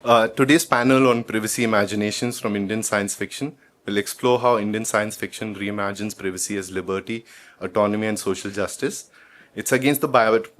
Today's panel on privacy imaginations from Indian science fiction will explore how Indian science fiction reimagines privacy as liberty, autonomy, and social justice. It's against the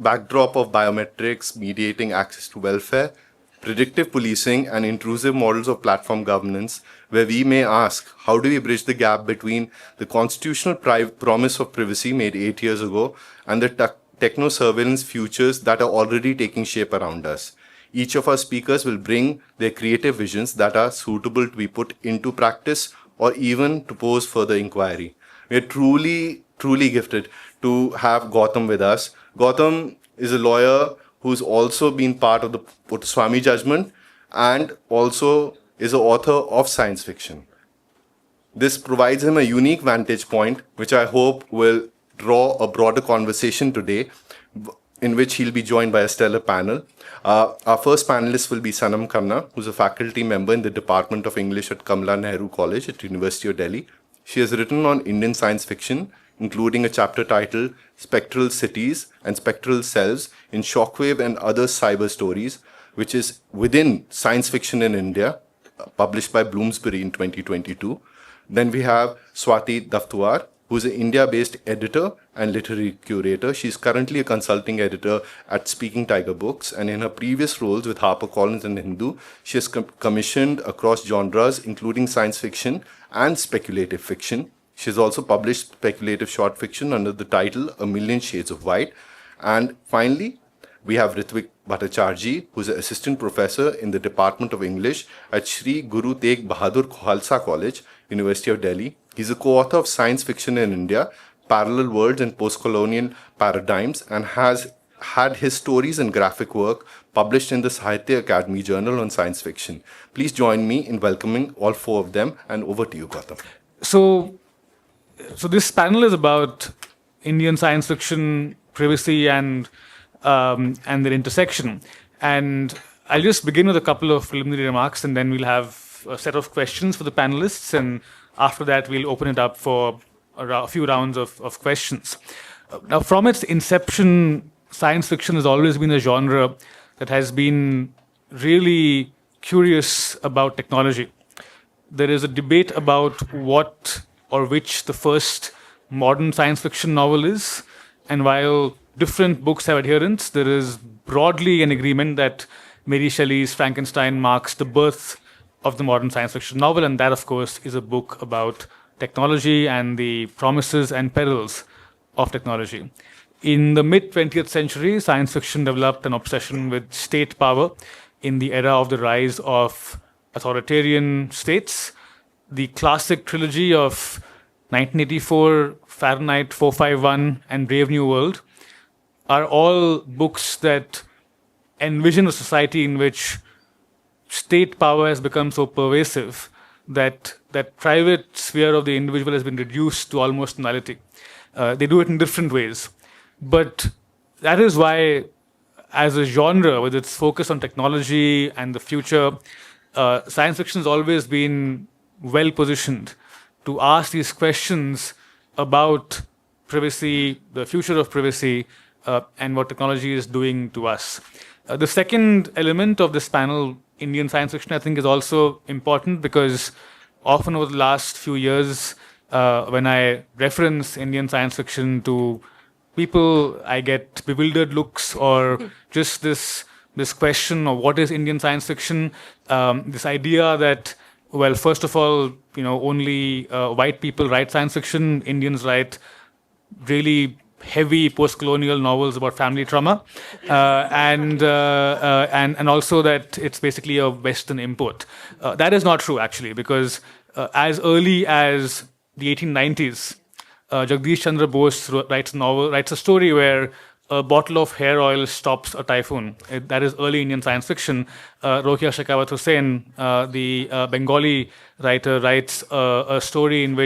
backdrop of biometrics mediating access to welfare, predictive policing, and intrusive models of platform governance, where we may ask how do we bridge the gap between the constitutional promise of privacy made 8 years ago and the techno surveillance futures that are already taking shape around us. Each of our speakers will bring their creative visions that are suitable to be put into practice or even to pose further inquiry. We are truly gifted to have Gautam with us. Gautam is a lawyer who's also been part of the Swami judgment and also is an author of science fiction. This provides him a unique vantage point, which I hope will draw a broader conversation today, in which he'll be joined by a stellar panel. Our first panelist will be Sanam Khanna, who's a faculty member in the Department of English at Kamala Nehru College at University of Delhi. She has written on Indian science fiction, including a chapter titled Spectral Cities and Spectral Selves in Shockwave and Other Cyber Stories, which is within Science Fiction in India, published by Bloomsbury in 2022. Then we have Swati Daftuar, who's an India-based editor and literary curator. She's currently a consulting editor at Speaking Tiger Books, and in her previous roles with HarperCollins and Hindu, she has commissioned across genres, including science fiction and speculative fiction. She has also published speculative short fiction under the title A Million Shades of White. And finally, we have Ritwick Bhattacharjee, who's an assistant professor in the Department of English at Sri Guru Tegh Bahadur Khalsa College, University of Delhi. He's a co-author of Science Fiction in India, Parallel Worlds and Post-Colonial Paradigms, and has had his stories and graphic work published in the Sahitya Academy Journal on Science Fiction. Please join me in welcoming all four of them, and over to you, Gautam. So this panel is about Indian science fiction, privacy, and their intersection. And I'll just begin with a couple of preliminary remarks, and then we'll have a set of questions for the panelists, and after that, we'll open it up for a few rounds of questions. Now, from its inception, science fiction has always been a genre that has been really curious about technology. There is a debate about what or which the first modern science fiction novel is, and while different books have adherents, there is broadly an agreement that Mary Shelley's Frankenstein marks the birth of the modern science fiction novel, and that, of course, is a book about technology and the promises and perils of technology. In the mid-20th century, science fiction developed an obsession with state power in the era of the rise of authoritarian states. The classic trilogy of 1984, Fahrenheit 451, and Brave New World are all books that envision a society in which state power has become so pervasive that private sphere of the individual has been reduced to almost nullity. They do it in different ways. But that is why, as a genre, with its focus on technology and the future, science fiction has always been well positioned to ask these questions about privacy, the future of privacy, and what technology is doing to us. The second element of this panel, Indian science fiction, I think is also important because often over the last few years, when I reference Indian science fiction to people, I get bewildered looks or just this question of what is Indian science fiction, this idea that, well, first of all, only white people write science fiction, Indians write really heavy post-colonial novels about family trauma, and also that it's basically a Western import. That is not true, actually, because as early as the 1890s, Jagdish Chandra Bose writes a story where a bottle of hair oil stops a typhoon. That is early Indian science fiction. Rohia Shekhawat Hussain, the Bengali writer, writes a story in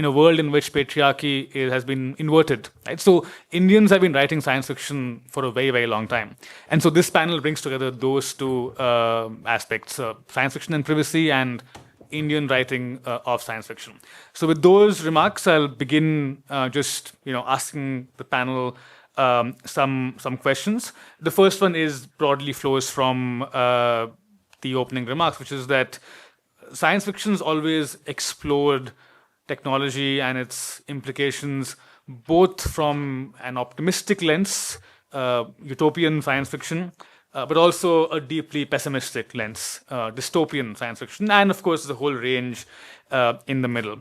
a world in which patriarchy has been inverted. Right? So Indians have been writing science fiction for a very, very long time. And so this panel brings together those two aspects, science fiction and privacy and Indian writing of science fiction. So with those remarks, I'll begin just asking the panel some questions. The first one is broadly flows from the opening remarks, which is that science fiction's always explored technology and its implications both from an optimistic lens, utopian science fiction, but also a deeply pessimistic lens, dystopian science fiction, and of course the whole range in the middle.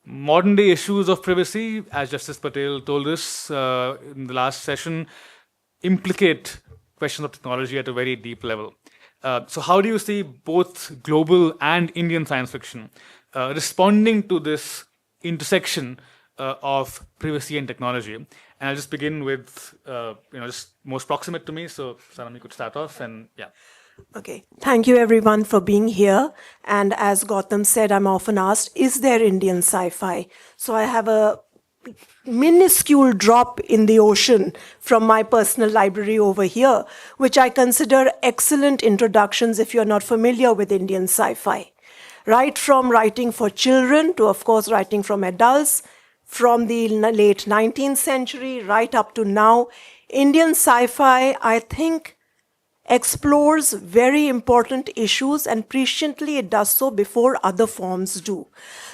Modern day issues of privacy, as Justice Patel told us in the last session, implicate questions of technology at a very deep level. So how do you see both global and Indian science fiction responding to this intersection of privacy and technology? And I'll just begin with, just most proximate to me. So Sanam, you could start off and yeah. Okay, thank you everyone for being here. And as Gautam said, I'm often asked, is there Indian sci-fi? So I have a minuscule drop in the ocean from my personal library over here, which I consider excellent introductions if you're not familiar with Indian sci-fi. Right from writing for children to, of course, writing from adults, from the late 19th century right up to now, Indian sci-fi, I think, explores very important issues, and presciently it does so before other forms do.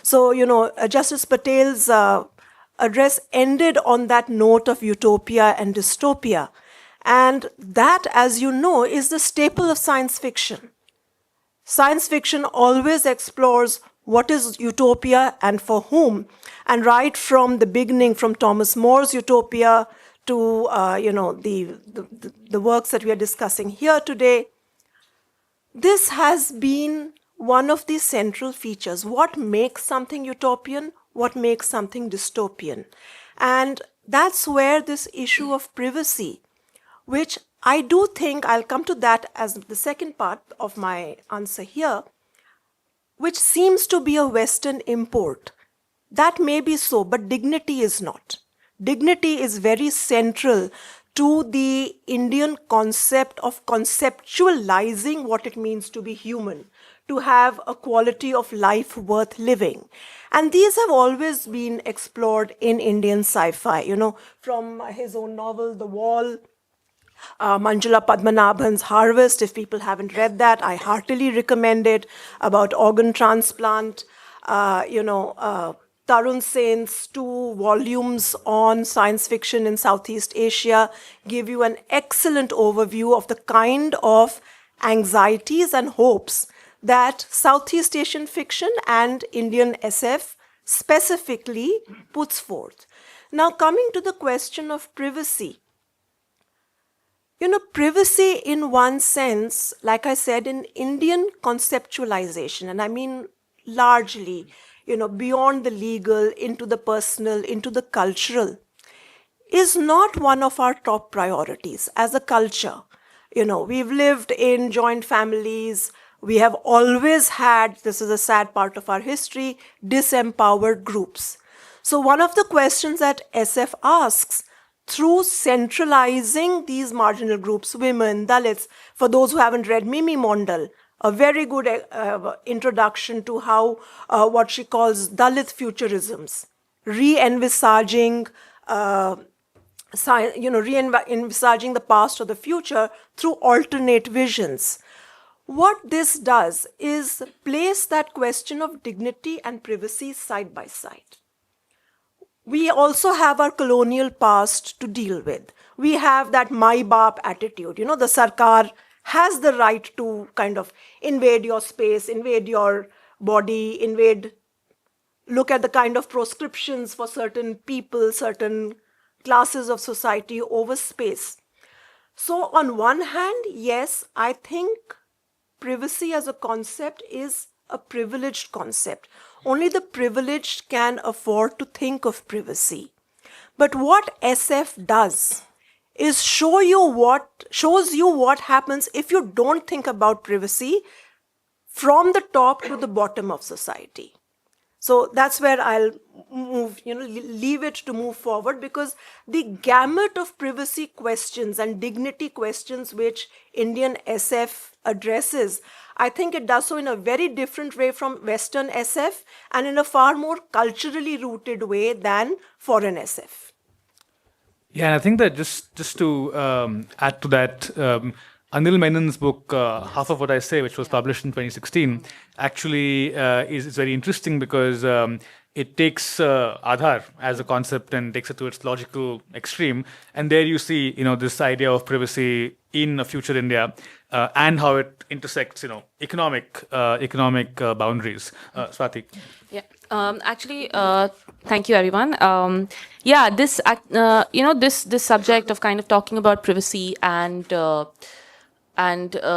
So, Justice Patel's address ended on that note of utopia and dystopia. And that, as you know, is the staple of science fiction. Science fiction always explores what is utopia and for whom. And right from the beginning, from Thomas More's Utopia to the works that we are discussing here today, this has been one of the central features. What makes something utopian? What makes something dystopian? And that's where this issue of privacy, which I do think, I'll come to that as the second part of my answer here, which seems to be a Western import. That may be so, but dignity is not. Dignity is very central to the Indian concept of conceptualizing what it means to be human, to have a quality of life worth living. And these have always been explored in Indian sci-fi, from his own novel, The Wall, Manjula Padmanabhan's Harvest. If people haven't read that, I heartily recommend it, about organ transplant, Tarun Sen's 2 volumes on science fiction in Southeast Asia give you an excellent overview of the kind of anxieties and hopes that Southeast Asian fiction and Indian SF specifically puts forth. Now, coming to the question of privacy. Privacy in one sense, like I said, in Indian conceptualization, and I mean largely, beyond the legal, into the personal, into the cultural, is not one of our top priorities as a culture. We've lived in joint families. We have always had, this is a sad part of our history, disempowered groups. So one of the questions that SF asks, through centralizing these marginal groups, women, Dalits, for those who haven't read Mimi Mondal, a very good introduction to how what she calls Dalit futurisms, re-envisaging re-envisaging the past or the future through alternate visions. What this does is place that question of dignity and privacy side by side. We also have our colonial past to deal with. We have that my baap attitude. The Sarkar has the right to kind of invade your space, invade your body, look at the kind of proscriptions for certain people, certain classes of society over space. So on one hand, yes, I think privacy as a concept is a privileged concept. Only the privileged can afford to think of privacy. But what SF does is shows you what happens if you don't think about privacy from the top to the bottom of society. So that's where I'll move, leave it to move forward, because the gamut of privacy questions and dignity questions which Indian SF addresses, I think it does so in a very different way from Western SF and in a far more culturally rooted way than foreign SF. Yeah, and I think that just to add to that, Anil Menon's book, Half of What I Say, which was published in 2016, actually is very interesting because it takes Aadhaar as a concept and takes it to its logical extreme. And there you see, this idea of privacy in a future India and how it intersects, economic boundaries. Swati. Yeah. Thank you, everyone. This subject of kind of talking about privacy and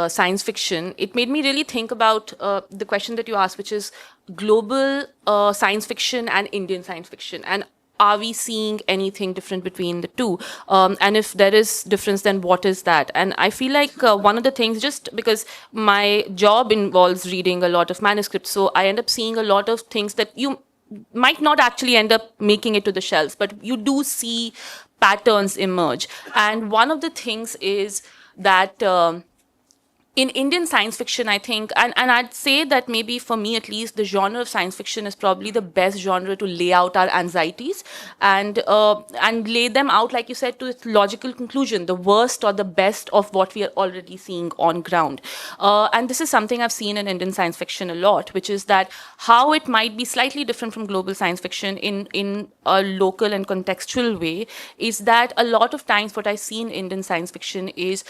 science fiction, it made me really think about the question that you asked, which is global science fiction and Indian science fiction. And are we seeing anything different between the two? And if there is difference, then what is that? And I feel like one of the things, just because my job involves reading a lot of manuscripts, so I end up seeing a lot of things that you might not actually end up making it to the shelves, but you do see patterns emerge. And one of the things is that in Indian science fiction, I think, and I'd say that maybe for me at least, the genre of science fiction is probably the best genre to lay out our anxieties and lay them out, like you said, to its logical conclusion, the worst or the best of what we are already seeing on ground. And this is something I've seen in Indian science fiction a lot, which is that how it might be slightly different from global science fiction in a local and contextual way, is that a lot of times what I see in Indian science fiction is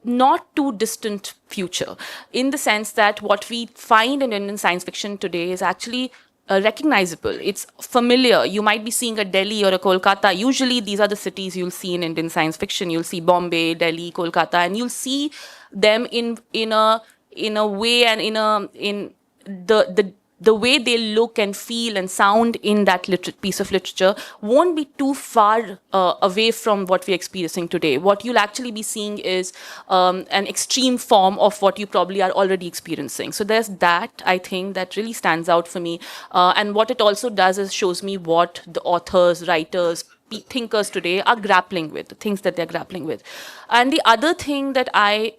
not too distant future, in the sense that what we find in Indian science fiction today is actually recognizable. It's familiar. You might be seeing a Delhi or a Kolkata. Usually these are the cities you'll see in Indian science fiction. You'll see Bombay, Delhi, Kolkata, and you'll see them in a way and in the way they look and feel and sound in that piece of literature won't be too far away from what we're experiencing today. What you'll actually be seeing is an extreme form of what you probably are already experiencing. So there's that, I think, that really stands out for me. And what it also does is shows me what the authors, writers, thinkers today are grappling with, the things that they're grappling with. And the other thing that I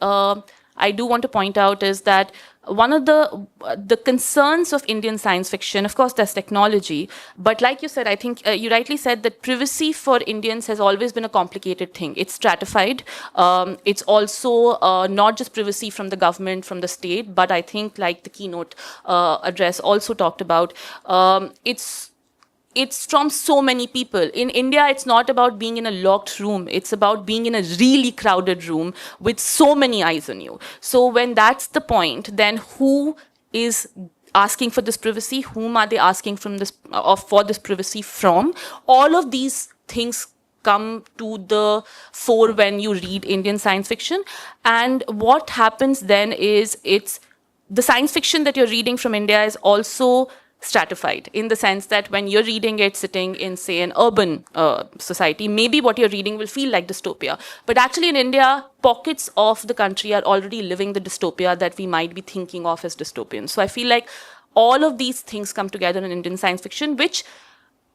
do want to point out is that one of the concerns of Indian science fiction, of course, there's technology, but like you said, I think you rightly said that privacy for Indians has always been a complicated thing. It's stratified. It's also not just privacy from the government, from the state, but I think, like the keynote address also talked about, it's from so many people. In India, it's not about being in a locked room. It's about being in a really crowded room with so many eyes on you. So when that's the point, then who is asking for this privacy? Whom are they asking for this privacy from? All of these things come to the fore when you read Indian science fiction. And what happens then is the science fiction that you're reading from India is also stratified, in the sense that when you're reading it sitting in, say, an urban society, maybe what you're reading will feel like dystopia. But actually in India, pockets of the country are already living the dystopia that we might be thinking of as dystopian. So I feel like all of these things come together in Indian science fiction, which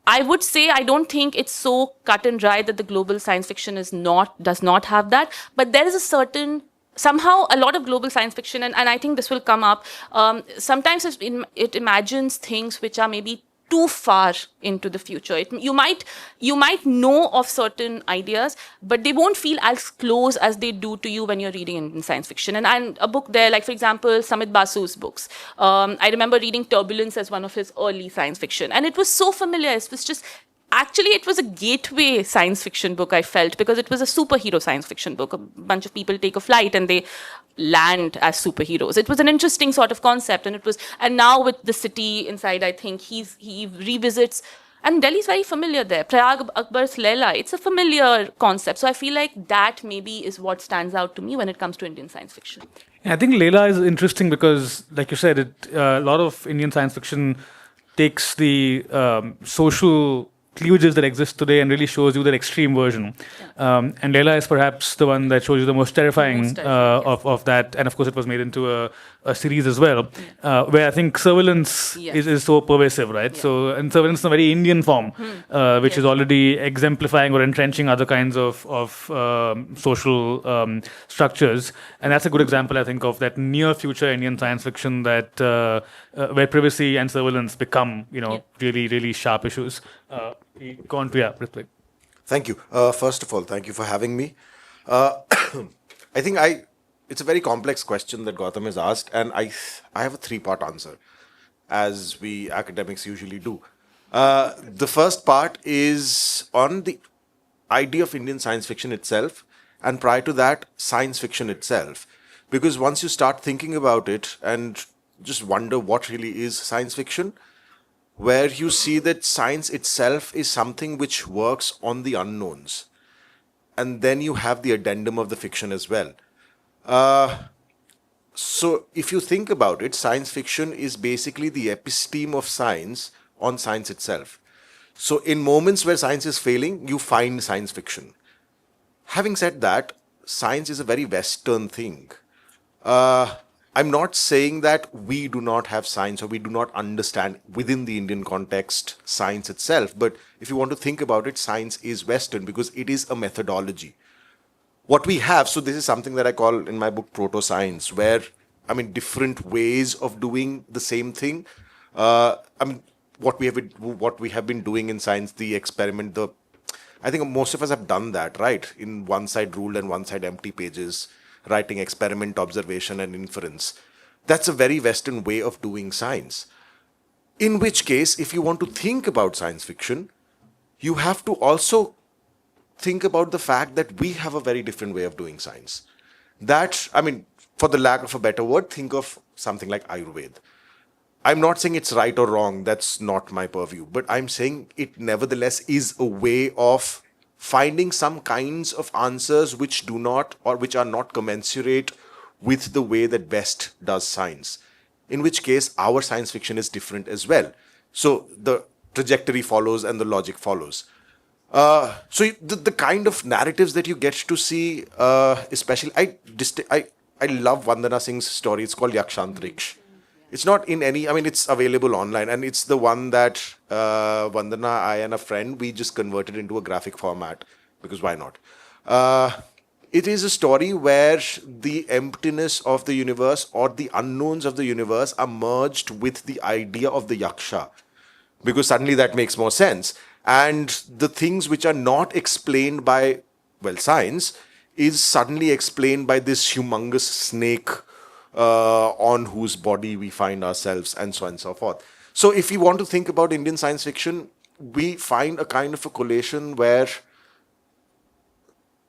I would say I don't think it's so cut and dry that the global science fiction does not have that. But there is a certain, somehow a lot of global science fiction, and I think this will come up, sometimes it imagines things which are maybe too far into the future. You might know of certain ideas, but they won't feel as close as they do to you when you're reading in science fiction. And a book there, like for example, Samit Basu's books. I remember reading Turbulence as one of his early science fiction, and it was so familiar. It was just, actually, it was a gateway science fiction book, I felt, because it was a superhero science fiction book. A bunch of people take a flight and they land as superheroes. It was an interesting sort of concept, and now with the city inside, I think he revisits, and Delhi's very familiar there. Prayag Akbar's Leela, it's a familiar concept. So I feel like that maybe is what stands out to me when it comes to Indian science fiction. I think Leela is interesting because, like you said, a lot of Indian science fiction takes the social cleavages that exist today and really shows you that extreme version. Yeah. And Leela is perhaps the one that shows you the most terrifying, of that. And of course, it was made into a series as well, where I think surveillance is so pervasive, right? Yeah. So, and surveillance in a very Indian form, which is already exemplifying or entrenching other kinds of social structures. And that's a good example, I think, of that near future Indian science fiction that where privacy and surveillance become, really, really sharp issues. Ritwick. Thank you. First of all, thank you for having me. it's a very complex question that Gautam has asked, and I have a three-part answer, as we academics usually do. The first part is on the idea of Indian science fiction itself, and prior to that, science fiction itself. Because once you start thinking about it and just wonder what really is science fiction, where you see that science itself is something which works on the unknowns. And then you have the addendum of the fiction as well. So if you think about it, science fiction is basically the episteme of science on science itself. So in moments where science is failing, you find science fiction. Having said that, science is a very Western thing. I'm not saying that we do not have science or we do not understand within the Indian context science itself. But if you want to think about it, science is Western because it is a methodology. What we have, so this is something that I call in my book proto-science, where, different ways of doing the same thing. What we have been doing in science, the experiment, I think most of us have done that, right? In one side ruled and one side empty pages, writing experiment, observation, and inference. That's a very Western way of doing science. In which case, if you want to think about science fiction, you have to also think about the fact that we have a very different way of doing science. For the lack of a better word, think of something like Ayurveda. I'm not saying it's right or wrong, that's not my purview, but I'm saying it nevertheless is a way of finding some kinds of answers which do not or which are not commensurate with the way that West does science. In which case, our science fiction is different as well. So the trajectory follows and the logic follows. So the kind of narratives that you get to see, especially, I love Vandana Singh's story. It's called Yakshantriksh. It's not in any, it's available online, and it's the one that Vandana, I and a friend, we just converted into a graphic format, because why not? It is a story where the emptiness of the universe or the unknowns of the universe are merged with the idea of the Yaksha, because suddenly that makes more sense. And the things which are not explained by, science, is suddenly explained by this humongous snake on whose body we find ourselves, and so on and so forth. So if we want to think about Indian science fiction, we find a kind of a collation where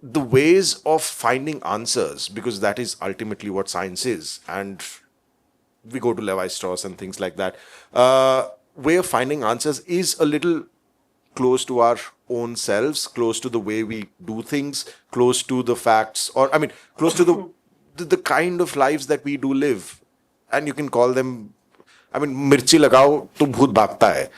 the ways of finding answers, because that is ultimately what science is, and we go to Levi-Strauss and things like that, way of finding answers is a little close to our own selves, close to the way we do things, close to the facts, or close to the kind of lives that we do live. And you can call them, mirchi lagao to bhoot bhagta hai.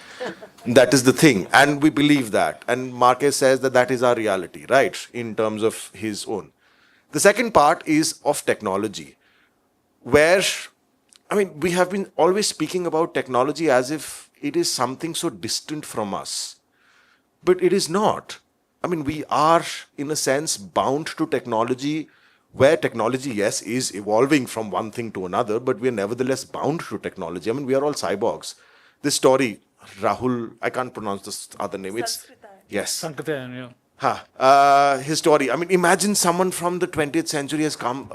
That is the thing. And we believe that. And Marquez says that that is our reality, right? In terms of his own. The second part is of technology, where, we have been always speaking about technology as if it is something so distant from us. But it is not. We are, in a sense, bound to technology, where technology, yes, is evolving from one thing to another, but we are nevertheless bound to technology. We are all cyborgs. This story, Rahul, I can't pronounce this other name. It's yes. Sankatayan, yeah. His story. Imagine someone from the 20th century has come,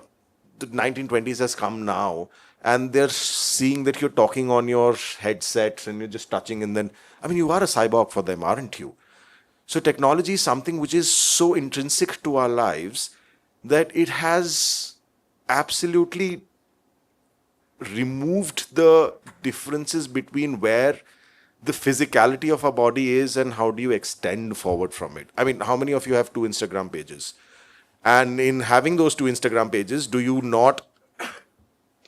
the 1920s has come now, and they're seeing that you're talking on your headset and you're just touching, and then, you are a cyborg for them, aren't you? So technology is something which is so intrinsic to our lives that it has absolutely removed the differences between where the physicality of our body is and how do you extend forward from it. How many of you have 2 Instagram pages? And in having those 2 Instagram pages, do you not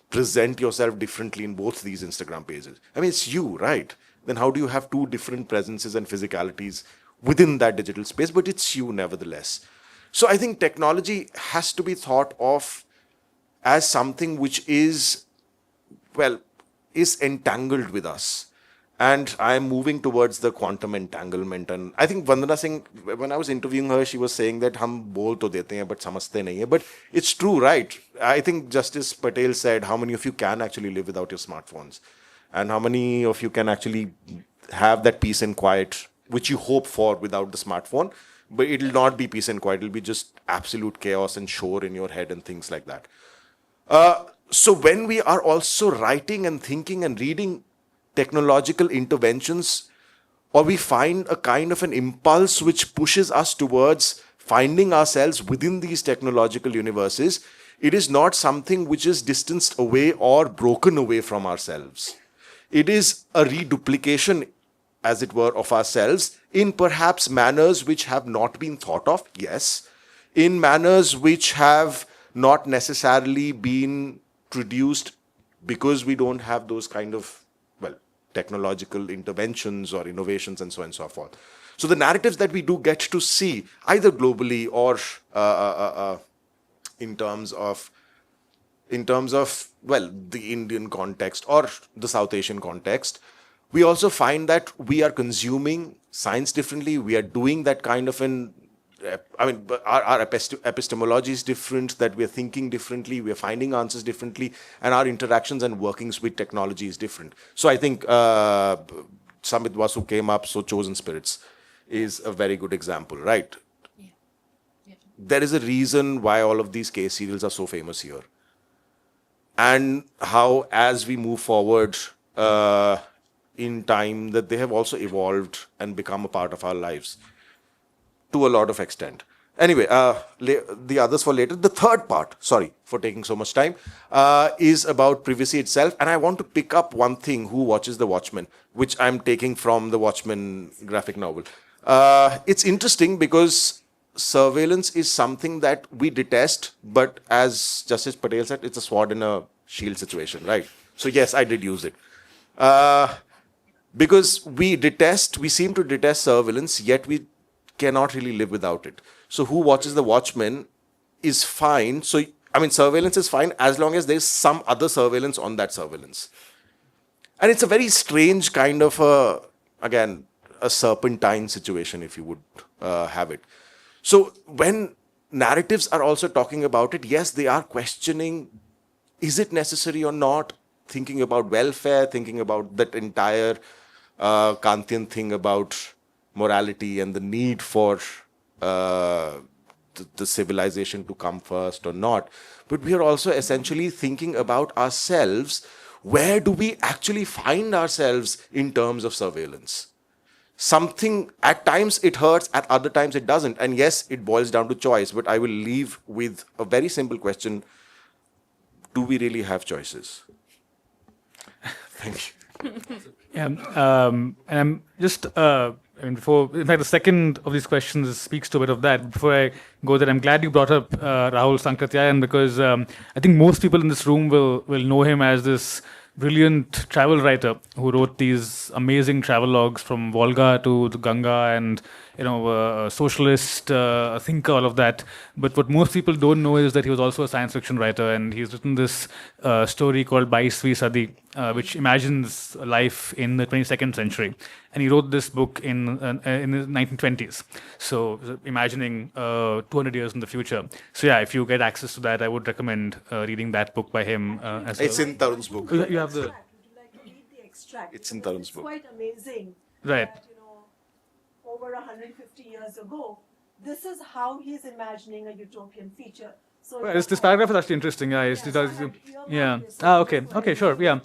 present yourself differently in both these Instagram pages? It's you, right? Then how do you have 2 different presences and physicalities within that digital space? But it's you nevertheless. So I think technology has to be thought of as something which is entangled with us. And I am moving towards the quantum entanglement. And I think Vandana Singh, when I was interviewing her, she was saying that hum bol to dete hain, but samajhte nahi hai. But it's true, right? I think Justice Patel said, how many of you can actually live without your smartphones? And how many of you can actually have that peace and quiet which you hope for without the smartphone? but it'll not be peace and quiet. It'll be just absolute chaos and shore in your head and things like that. So when we are also writing and thinking and reading technological interventions, or we find a kind of an impulse which pushes us towards finding ourselves within these technological universes, it is not something which is distanced away or broken away from ourselves. It is a reduplication, as it were, of ourselves in perhaps manners which have not been thought of, yes, in manners which have not necessarily been produced because we don't have those kind of, well, technological interventions or innovations and so on and so forth. So the narratives that we do get to see, either globally or in terms of, well, the Indian context or the South Asian context, we also find that we are consuming science differently. We are doing that kind of our epistemology is different, that we are thinking differently, we are finding answers differently, and our interactions and workings with technology is different. So I think Samit Vasu came up, so Chosen Spirits is a very good example, right? Yeah. There is a reason why all of these case serials are so famous here. And how, as we move forward in time, that they have also evolved and become a part of our lives to a lot of extent. Anyway, the others for later. The third part, sorry for taking so much time, is about privacy itself. And I want to pick up one thing, Who Watches the Watchmen, which I'm taking from the Watchmen graphic novel. It's interesting because surveillance is something that we detest, but as Justice Patel said, it's a sword and a shield situation, right? So yes, I did use it. Because we seem to detest surveillance, yet we cannot really live without it. So Who Watches the Watchmen is fine. So, I mean, surveillance is fine as long as there's some other surveillance on that surveillance. And it's a very strange kind of, again, a serpentine situation, if you would have it. So when narratives are also talking about it, yes, they are questioning, is it necessary or not? Thinking about welfare, thinking about that entire Kantian thing about morality and the need for the civilization to come first or not. But we are also essentially thinking about ourselves. Where do we actually find ourselves in terms of surveillance? Something, at times it hurts, at other times it doesn't. And yes, it boils down to choice, but I will leave with a very simple question. Do we really have choices? Thank you. Yeah, and I'm just, in fact, the second of these questions speaks to a bit of that. Before I go there, I'm glad you brought up Rahul Sankratyayan, because I think most people in this room will know him as this brilliant travel writer who wrote these amazing travelogues from Volga to the Ganga, and a socialist thinker, all of that. But what most people don't know is that he was also a science fiction writer, and he's written this story called 22वीं Sadi, which imagines life in the 22nd century. And he wrote this book in the 1920s. So imagining 200 years in the future. So yeah, if you get access to that, I would recommend reading that book by him. It's in Tarun's book. You have the... Would you like to read the extract? It's in Tarun's book. It's quite amazing. Right. That, over 150 years ago, this is how he's imagining a utopian feature. So Well, this paragraph is actually interesting. Yeah, so I had yeah. earmarked this. Okay. Okay. Sure. Yeah.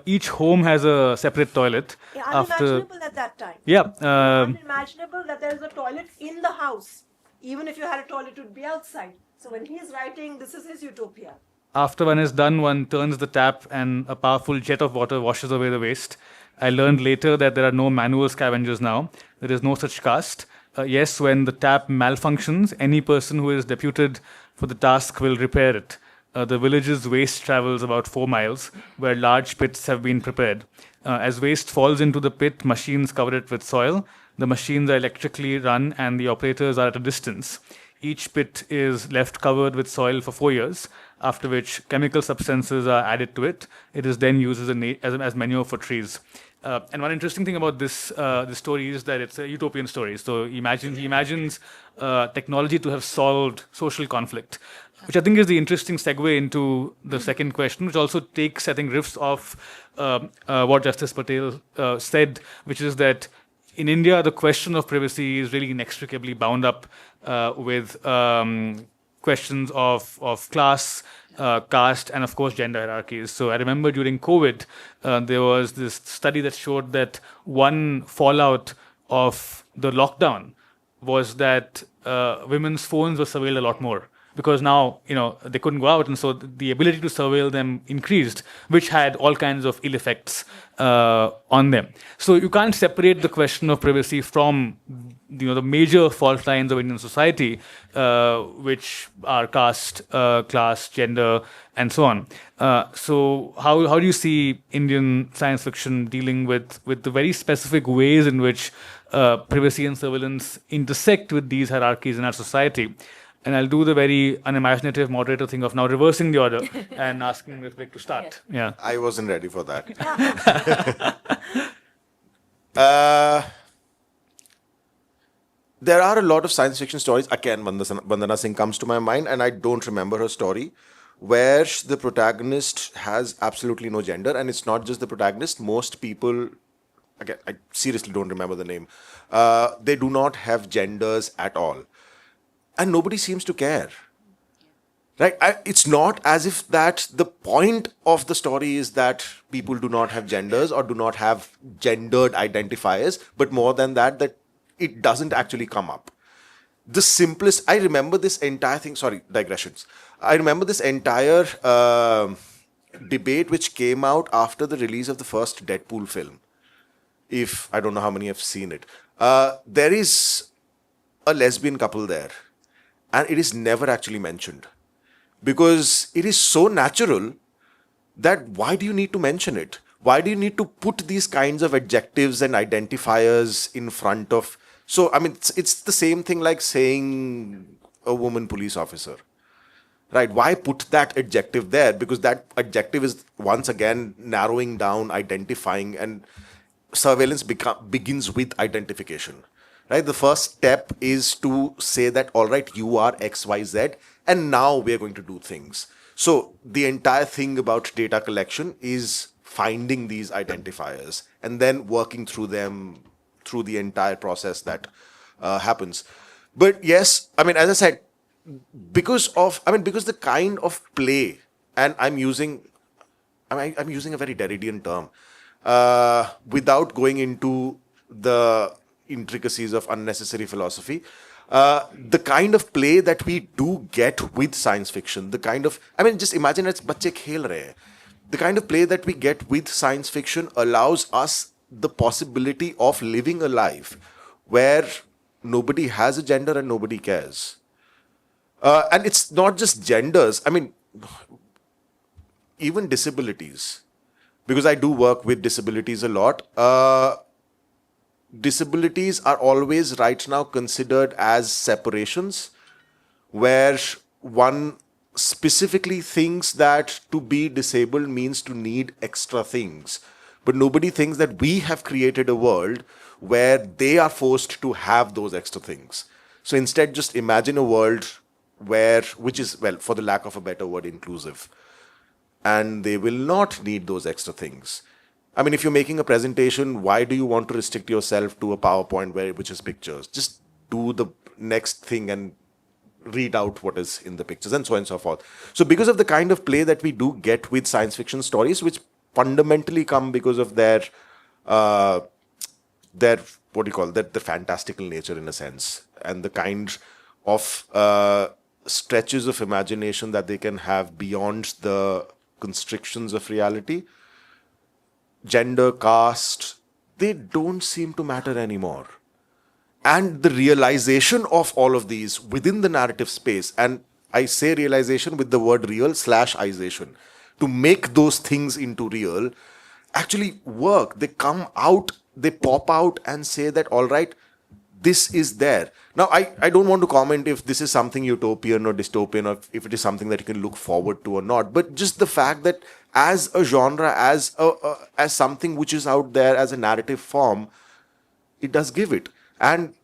Each home has a separate toilet. Yeah, After. unimaginable at that time. Yeah. Unimaginable that there is a toilet in the house. Even if you had a toilet, it would be outside. So when he's writing, this is his utopia. After one is done, one turns the tap and a powerful jet of water washes away the waste. I learned later that there are no manual scavengers now. There is no such caste. Yes, when the tap malfunctions, any person who is deputed for the task will repair it. The village's waste travels about 4 miles, where large pits have been prepared. As waste falls into the pit, machines cover it with soil. The machines are electrically run and the operators are at a distance. Each pit is left covered with soil for 4 years, after which chemical substances are added to it. It is then used as manure for trees. And one interesting thing about this story is that it's a utopian story. So he imagines technology to have solved social conflict, which I think is the interesting segue into the second question, which also takes, I think, riffs off what Justice Patel said, which is that in India, the question of privacy is really inextricably bound up with questions of class, caste, and of course gender hierarchies. So I remember during COVID, there was this study that showed that one fallout of the lockdown was that women's phones were surveilled a lot more, because now they couldn't go out, and so the ability to surveil them increased, which had all kinds of ill effects on them. So you can't separate the question of privacy from the major fault lines of Indian society, which are caste, class, gender, and so on. So how do you see Indian science fiction dealing with the very specific ways in which privacy and surveillance intersect with these hierarchies in our society? And I'll do the very unimaginative moderator thing of now reversing the order and asking Ritwick to start. Yeah. I wasn't ready for that. There are a lot of science fiction stories. Again, Vandana Singh comes to my mind, and I don't remember her story, where the protagonist has absolutely no gender. And it's not just the protagonist. Most people, again, I seriously don't remember the name, they do not have genders at all. And nobody seems to care. Right? It's not as if that the point of the story is that people do not have genders or do not have gendered identifiers, but more than that, that it doesn't actually come up. The simplest, I remember this entire thing, sorry, digressions. I remember this entire debate which came out after the release of the first Deadpool film. If, I don't know how many have seen it. There is a lesbian couple there. And it is never actually mentioned. Because it is so natural that why do you need to mention it? Why do you need to put these kinds of adjectives and identifiers in front of... So, I mean, it's the same thing like saying a woman police officer. Right? Why put that adjective there? Because that adjective is, once again, narrowing down, identifying, and surveillance begins with identification. Right? The first step is to say that, all right, you are X, Y, Z, and now we are going to do things. So the entire thing about data collection is finding these identifiers and then working through them through the entire process that happens. But yes, I mean, as I said, because the kind of play, and I'm using a very Derridian term, without going into the intricacies of unnecessary philosophy, the kind of play that we do get with science fiction, the kind of, I mean, just imagine it's bacche khel rahe hai. The kind of play that we get with science fiction allows us the possibility of living a life where nobody has a gender and nobody cares. And it's not just genders, I mean, even disabilities. Because I do work with disabilities a lot. Disabilities are always right now considered as separations, where one specifically thinks that to be disabled means to need extra things. But nobody thinks that we have created a world where they are forced to have those extra things. So instead, just imagine a world which is, well, for the lack of a better word, inclusive. And they will not need those extra things. I mean, if you're making a presentation, why do you want to restrict yourself to a PowerPoint which is pictures? Just do the next thing and read out what is in the pictures, and so on and so forth. So because of the kind of play that we do get with science fiction stories, which fundamentally come because of their the fantastical nature in a sense, and the kind of stretches of imagination that they can have beyond the constrictions of reality, gender, caste, they don't seem to matter anymore. And the realization of all of these within the narrative space, and I say realization with the word real/ization, to make those things into real, actually work. They come out, they pop out and say that, all right, this is there. Now, I don't want to comment if this is something utopian or dystopian, or if it is something that you can look forward to or not, but just the fact that as a genre, as something which is out there as a narrative form, it does give it. And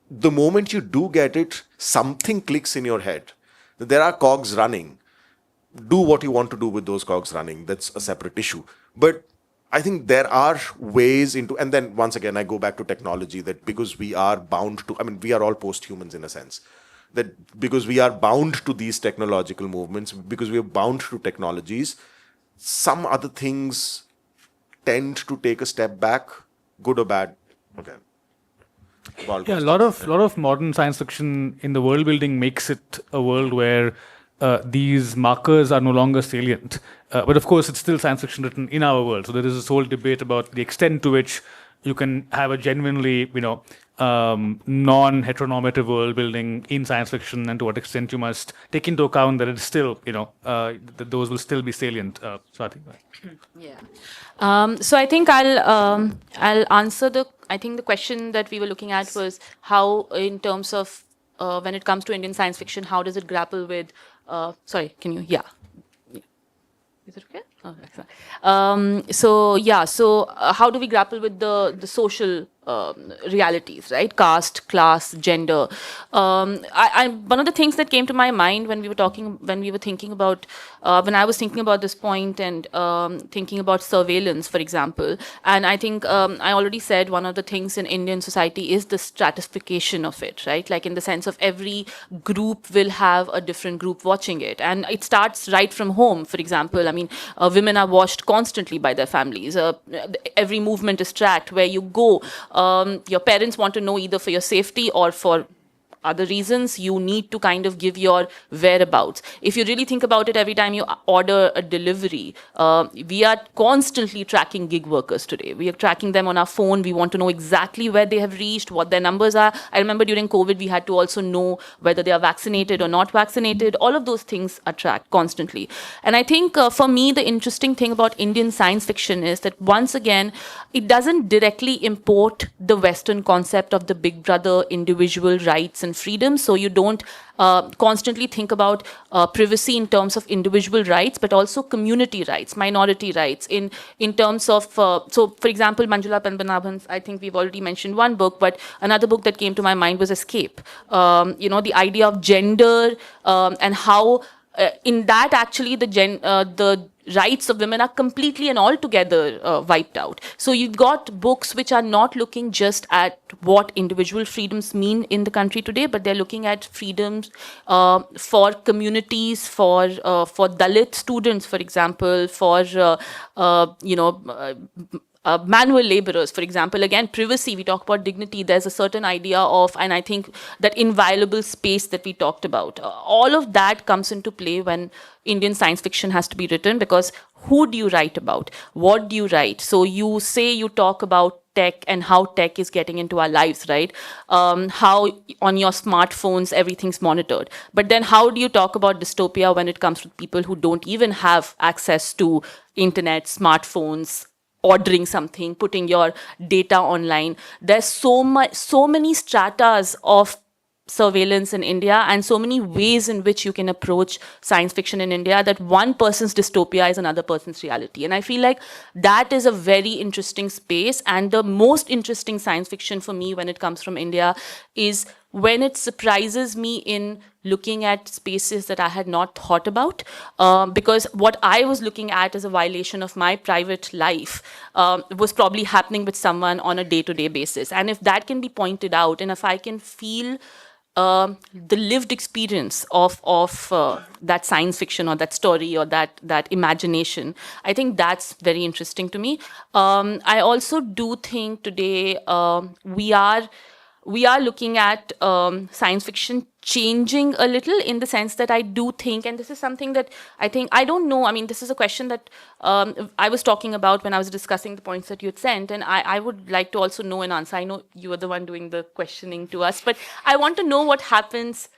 the moment you do get it, something clicks in your head. There are cogs running. Do what you want to do with those cogs running. That's a separate issue. But I think there are ways into, and then once again, I go back to technology, that because we are bound to, I mean, we are all post-humans in a sense, that because we are bound to these technological movements, because we are bound to technologies, some other things tend to take a step back, good or bad. Okay. Yeah, a lot of modern science fiction in the world building makes it a world where these markers are no longer salient. But of course, it's still science fiction written in our world. So there is this whole debate about the extent to which you can have a genuinely, non-heteronormative world building in science fiction, and to what extent you must take into account that it's still, that those will still be salient. Swati. Yeah. So I think I'll answer the question that we were looking at was how, in terms of when it comes to Indian science fiction, how does it grapple with? Sorry, can you? Yeah. Is it okay? Oh, excellent. So how do we grapple with the social realities, right? Caste, class, gender. One of the things that came to my mind when I was thinking about this point and thinking about surveillance, for example, and I think I already said one of the things in Indian society is the stratification of it, right? Like in the sense of every group will have a different group watching it, and it starts right from home. For example, I mean, women are watched constantly by their families. Every movement is tracked. Where you go, your parents want to know either for your safety or for other reasons, you need to kind of give your whereabouts. If you really think about it, every time you order a delivery, we are constantly tracking gig workers today. We are tracking them on our phone. We want to know exactly where they have reached, what their numbers are. I remember during COVID, we had to also know whether they are vaccinated or not vaccinated. All of those things are tracked constantly. And I think for me, the interesting thing about Indian science fiction is that once again, it doesn't directly import the Western concept of the big brother individual rights and freedom. So you don't constantly think about privacy in terms of individual rights, but also community rights, minority rights. In terms of, so for example, Manjula Padmanabhan's, I think we've already mentioned one book, but another book that came to my mind was Escape. The idea of gender and how in that actually the rights of women are completely and altogether wiped out. So you've got books which are not looking just at what individual freedoms mean in the country today, but they're looking at freedoms for communities, for Dalit students, for example, for manual laborers, for example. Again, privacy, we talk about dignity, there's a certain idea of, and I think that inviolable space that we talked about, all of that comes into play when Indian science fiction has to be written, because who do you write about? What do you write? So you say you talk about tech and how tech is getting into our lives, right? How on your smartphones, everything's monitored. But then how do you talk about dystopia when it comes to people who don't even have access to internet, smartphones, ordering something, putting your data online? There's so many stratas of surveillance in India and so many ways in which you can approach science fiction in India that one person's dystopia is another person's reality. And I feel like that is a very interesting space. And the most interesting science fiction for me when it comes from India is when it surprises me in looking at spaces that I had not thought about, because what I was looking at as a violation of my private life was probably happening with someone on a day-to-day basis. And if that can be pointed out, and if I can feel the lived experience of that science fiction or that story or that imagination, I think that's very interesting to me. I also do think today we are looking at science fiction changing a little, in the sense that I do think, and this is something that I don't know, I mean, this is a question that I was talking about when I was discussing the points that you had sent, and I would like to also know an answer. I know you are the one doing the questioning to us, but I want to know what happens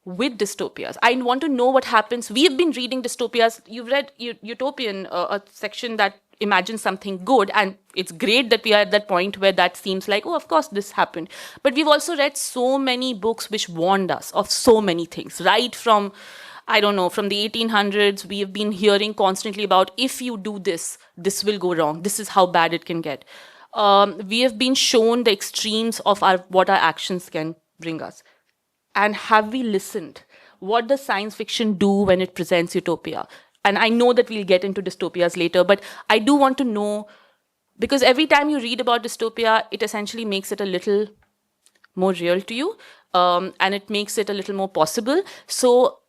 with dystopias. I want to know what happens. We have been reading dystopias. You've read Utopian, a section that imagines something good, and it's great that we are at that point where that seems like, oh, of course this happened. But we've also read so many books which warned us of so many things, right from, I don't know, from the 1800s, we have been hearing constantly about, if you do this, this will go wrong. This is how bad it can get. We have been shown the extremes of what our actions can bring us. And have we listened? What does science fiction do when it presents utopia? and I know that we'll get into dystopias later, but I do want to know, because every time you read about dystopia, it essentially makes it a little more real to you, and it makes it a little more possible. So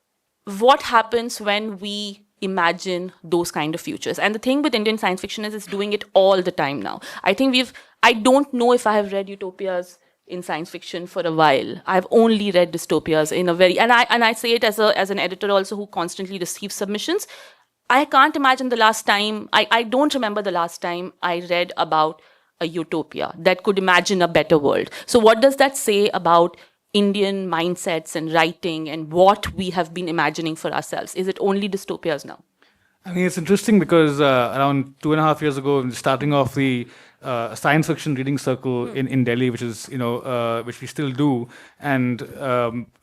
what happens when we imagine those kind of futures? And the thing with Indian science fiction is it's doing it all the time now. I don't know if I have read utopias in science fiction for a while. I've only read dystopias in a very, and I say it as an editor also who constantly receives submissions. I can't imagine the last time, I don't remember the last time I read about a utopia that could imagine a better world. So what does that say about Indian mindsets and writing and what we have been imagining for ourselves? Is it only dystopias now? I mean, it's interesting because around 2.5 years ago, starting off the science fiction reading circle in Delhi, which is, which we still do, and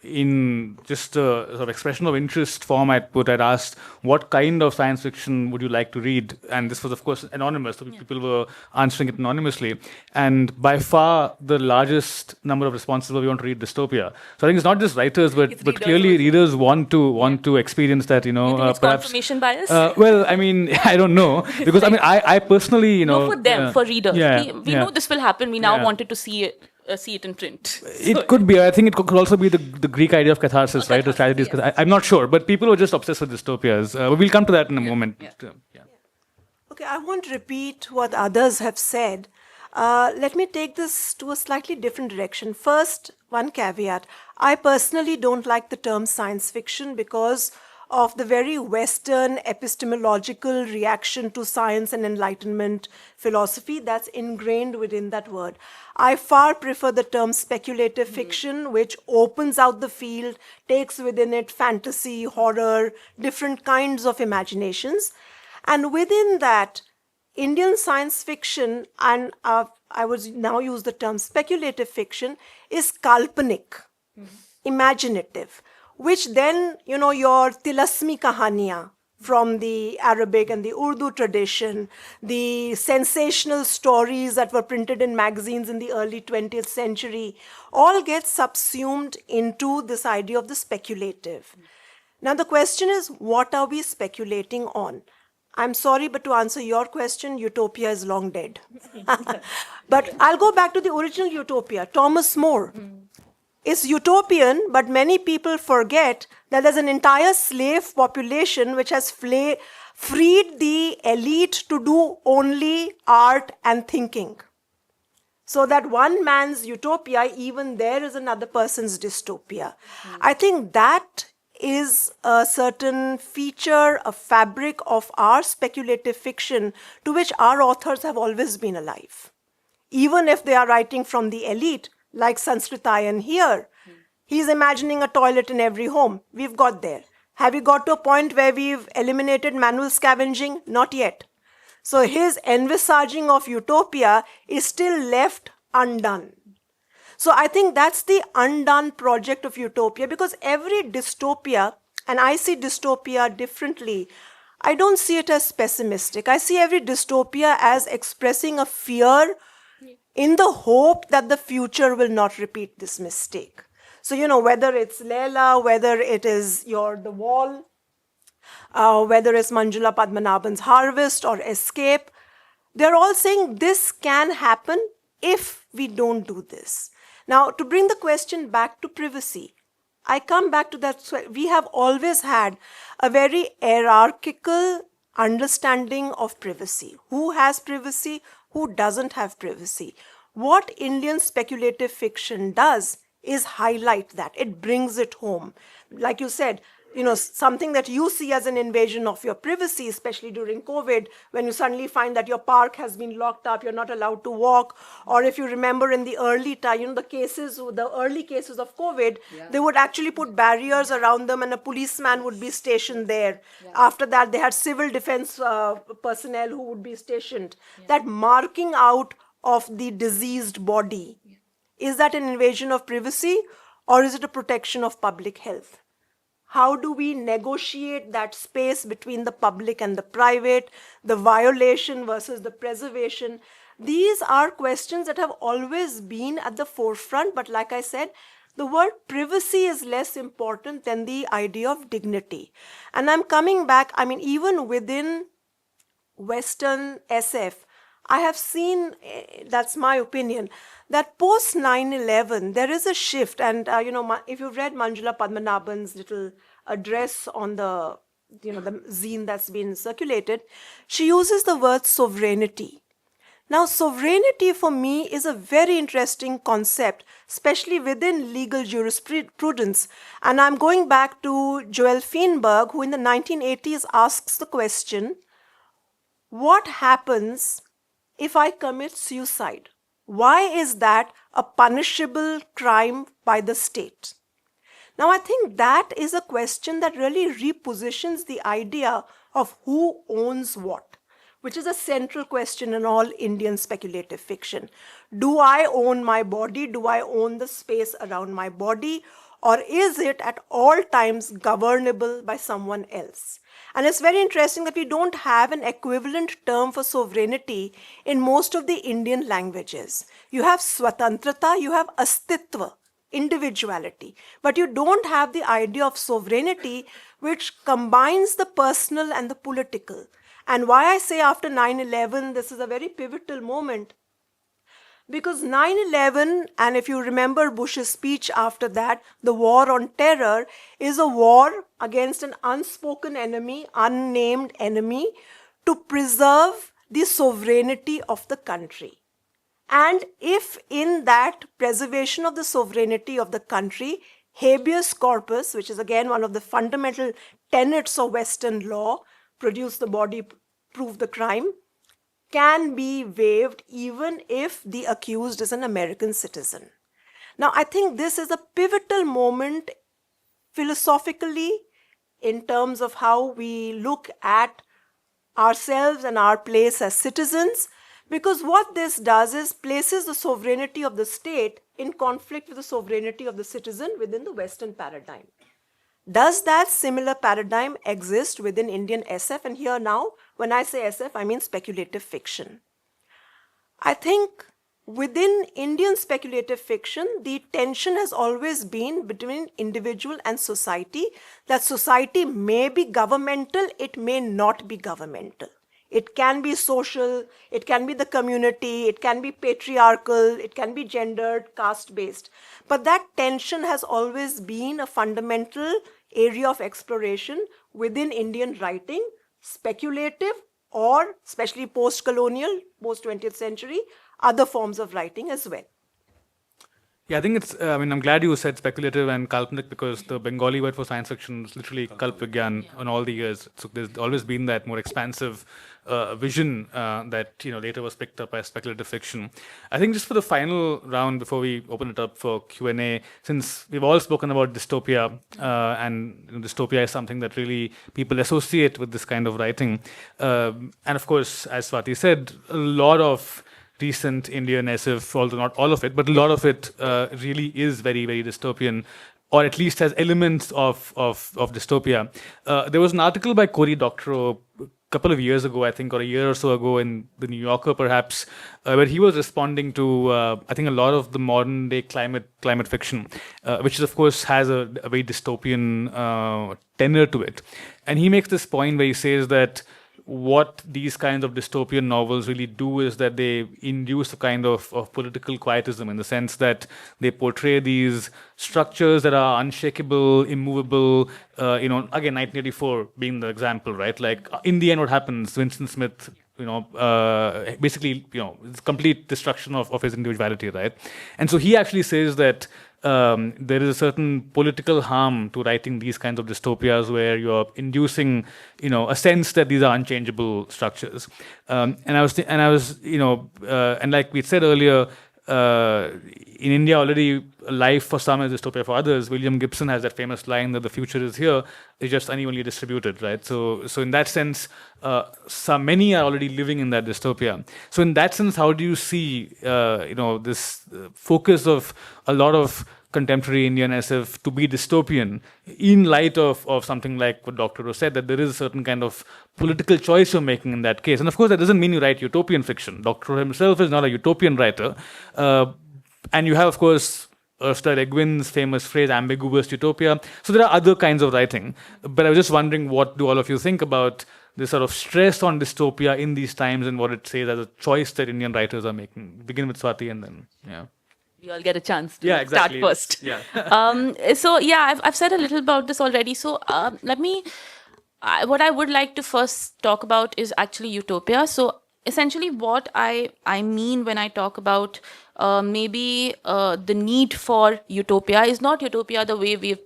in just a sort of expression of interest form, I'd asked, what kind of science fiction would you like to read? And this was, of course, anonymous, so people were answering it anonymously. And by far, the largest number of responses were, we want to read dystopia. So I think it's not just writers, but clearly readers want to experience that, You think it's perhaps confirmation bias? well, I mean, I don't know, because I personally, No, for them, for readers. Yeah, We know this will happen. We now wanted to see it in print. It could be. I think it could also be the Greek idea of catharsis, right? The tragedies. Yes. I'm not sure, but people were just obsessed with dystopias. We'll come to that in a moment. Yeah. Okay, I won't repeat what others have said. Let me take this to a slightly different direction. First, one caveat. I personally don't like the term science fiction because of the very Western epistemological reaction to science and Enlightenment philosophy that's ingrained within that word. I far prefer the term speculative fiction, which opens out the field, takes within it fantasy, horror, different kinds of imaginations. And within that, Indian science fiction, and I would now use the term speculative fiction, is kalpanik, imaginative, which then, your tilasmi kahaniya from the Arabic and the Urdu tradition, the sensational stories that were printed in magazines in the early 20th century, all get subsumed into this idea of the speculative. Now the question is, what are we speculating on? I'm sorry, but to answer your question, utopia is long dead. But I'll go back to the original utopia, Thomas More. It's utopian, but many people forget that there's an entire slave population which has freed the elite to do only art and thinking. So that one man's utopia, even there is another person's dystopia. I think that is a certain feature, a fabric of our speculative fiction to which our authors have always been alive. Even if they are writing from the elite, like Sanskritayan here, he's imagining a toilet in every home. We've got there. Have we got to a point where we've eliminated manual scavenging? Not yet. So his envisaging of utopia is still left undone. So I think that's the undone project of utopia, because every dystopia, and I see dystopia differently, I don't see it as pessimistic. I see every dystopia as expressing a fear in the hope that the future will not repeat this mistake. So, whether it's Leila, whether it is The Wall, whether it's Manjula Padmanabhan's Harvest or Escape, they're all saying this can happen if we don't do this. Now, to bring the question back to privacy, I come back to that. We have always had a very hierarchical understanding of privacy. Who has privacy? Who doesn't have privacy? What Indian speculative fiction does is highlight that. It brings it home. Like you said, something that you see as an invasion of your privacy, especially during COVID, when you suddenly find that your park has been locked up, you're not allowed to walk. Or if you remember in the early time, the early cases of COVID, they would actually put barriers around them and a policeman would be stationed there. Yeah. After that, they had civil defense personnel who would be stationed. Yeah. That marking out of the diseased body, is that an invasion of privacy or is it a protection of public health? How do we negotiate that space between the public and the private, the violation versus the preservation? These are questions that have always been at the forefront, but like I said, the word privacy is less important than the idea of dignity. And I'm coming back, I mean, even within Western SF, I have seen, that's my opinion, that post 9/11, there is a shift. And, if you've read Manjula Padmanabhan's little address on the zine that's been circulated, she uses the word sovereignty. Now, sovereignty for me is a very interesting concept, especially within legal jurisprudence. And I'm going back to Joel Feinberg, who in the 1980s asks the question, what happens if I commit suicide? Why is that a punishable crime by the state? Now, I think that is a question that really repositions the idea of who owns what, which is a central question in all Indian speculative fiction. Do I own my body? Do I own the space around my body? Or is it at all times governable by someone else? And it's very interesting that we don't have an equivalent term for sovereignty in most of the Indian languages. You have swatantrata, you have astitva, individuality, but you don't have the idea of sovereignty, which combines the personal and the political. And why I say after 9/11, this is a very pivotal moment, because 9/11, and if you remember Bush's speech after that, the war on terror is a war against an unspoken enemy, unnamed enemy, to preserve the sovereignty of the country. And if in that preservation of the sovereignty of the country, habeas corpus, which is again one of the fundamental tenets of Western law, produce the body, prove the crime, can be waived even if the accused is an American citizen. Now, I think this is a pivotal moment philosophically in terms of how we look at ourselves and our place as citizens, because what this does is places the sovereignty of the state in conflict with the sovereignty of the citizen within the Western paradigm. Does that similar paradigm exist within Indian SF? And here now, when I say SF, I mean speculative fiction. I think within Indian speculative fiction, the tension has always been between individual and society, that society may be governmental, it may not be governmental. It can be social, it can be the community, it can be patriarchal, it can be gendered, caste-based. But that tension has always been a fundamental area of exploration within Indian writing, speculative or especially post-colonial, post-20th century, other forms of writing as well. Yeah, I think it's, I'm glad you said speculative and kalpanic, because the Bengali word for science fiction is literally kalpvigyan on all the years. So there's always been that more expansive vision that later was picked up as speculative fiction. I think just for the final round, before we open it up for Q&A, since we've all spoken about dystopia, and dystopia is something that really people associate with this kind of writing. And of course, as Swati said, a lot of recent Indian SF, although not all of it, but a lot of it really is very, very dystopian, or at least has elements of dystopia. There was an article by Cory Doctorow a couple of years ago, I think, or a year or so ago in the New Yorker, perhaps, where he was responding to, I think, a lot of the modern day climate fiction, which of course has a very dystopian tenor to it. And he makes this point where he says that what these kinds of dystopian novels really do is that they induce a kind of political quietism, in the sense that they portray these structures that are unshakable, immovable. Again, 1984 being the example, right? Like, in the end, what happens? Winston Smith, basically, it's complete destruction of his individuality, right? And so he actually says that there is a certain political harm to writing these kinds of dystopias, where you're inducing, a sense that these are unchangeable structures. And like we said earlier, in India already, life for some is dystopia for others. William Gibson has that famous line that the future is here, it's just unevenly distributed, right? So in that sense, many are already living in that dystopia. So in that sense, how do you see, this focus of a lot of contemporary Indian SF to be dystopian, in light of something like what Dr. Rose said, that there is a certain kind of political choice you're making in that case? And of course, that doesn't mean you write utopian fiction. Dr. himself is not a utopian writer. And you have, of course, Ursula Le Guin's famous phrase, ambiguous utopia. So there are other kinds of writing. But I was just wondering, what do all of you think about this sort of stress on dystopia in these times and what it says as a choice that Indian writers are making? Begin with Swati and then, yeah. We all get a chance to Yeah, exactly. start first. Yeah. So yeah, I've said a little about this already. So what I would like to first talk about is actually utopia. So essentially what I mean when I talk about maybe the need for utopia is not utopia the way we've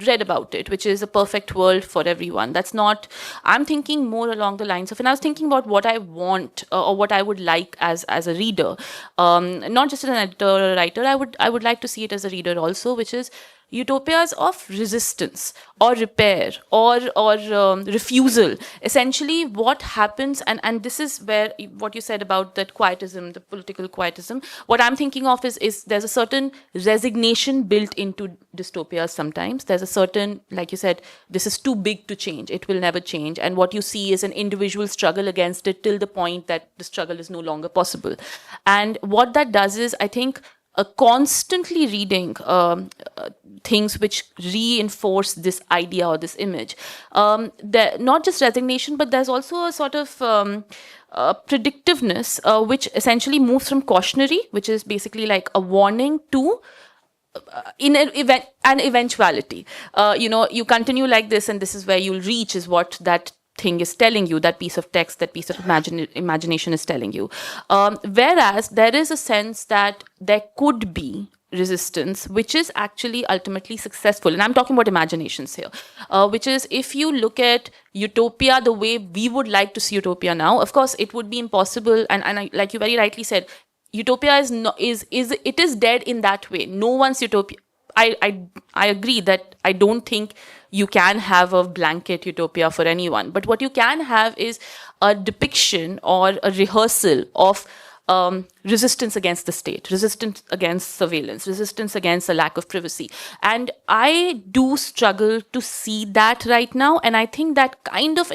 read about it, which is a perfect world for everyone. That's not, I'm thinking more along the lines of, and I was thinking about what I want or what I would like as a reader, not just as an editor or a writer. I would like to see it as a reader also, which is utopias of resistance or repair or refusal. Essentially what happens, and this is where what you said about that quietism, the political quietism, what I'm thinking of is there's a certain resignation built into dystopias sometimes. There's a certain, like you said, this is too big to change, it will never change, and what you see is an individual struggle against it till the point that the struggle is no longer possible. And what that does is, I think, constantly reading things which reinforce this idea or this image. Not just resignation, but there's also a sort of predictiveness, which essentially moves from cautionary, which is basically like a warning, to in an eventuality. You continue like this, and this is where you'll reach, is what that thing is telling you, that piece of text, that piece of imagination is telling you. Whereas there is a sense that there could be resistance, which is actually ultimately successful. And I'm talking about imaginations here, which is, if you look at utopia the way we would like to see utopia now, of course, it would be impossible. And like you very rightly said, utopia is dead in that way. No one's utopia. I agree that I don't think you can have a blanket utopia for anyone. But what you can have is a depiction or a rehearsal of resistance against the state, resistance against surveillance, resistance against a lack of privacy. And I do struggle to see that right now. And I think that kind of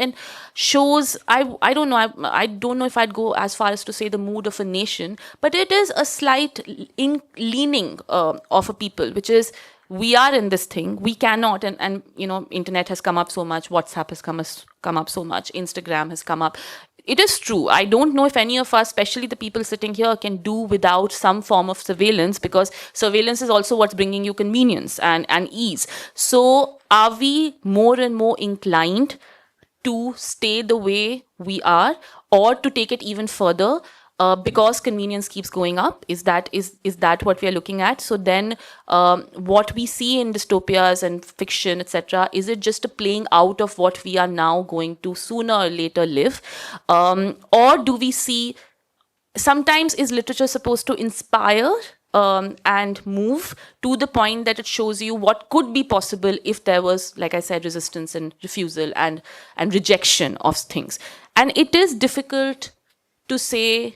shows, I don't know, I don't know if I'd go as far as to say the mood of a nation, but it is a slight leaning of a people, which is, we are in this thing, we cannot, and internet has come up so much, WhatsApp has come up so much, Instagram has come up. It is true. I don't know if any of us, especially the people sitting here, can do without some form of surveillance, because surveillance is also what's bringing you convenience and ease. So are we more and more inclined to stay the way we are, or to take it even further? Because convenience keeps going up. Is that what we are looking at? So then what we see in dystopias and fiction, etc., is it just a playing out of what we are now going to sooner or later live? Or do we see, sometimes is literature supposed to inspire and move to the point that it shows you what could be possible if there was, like I said, resistance and refusal and rejection of things. And it is difficult to say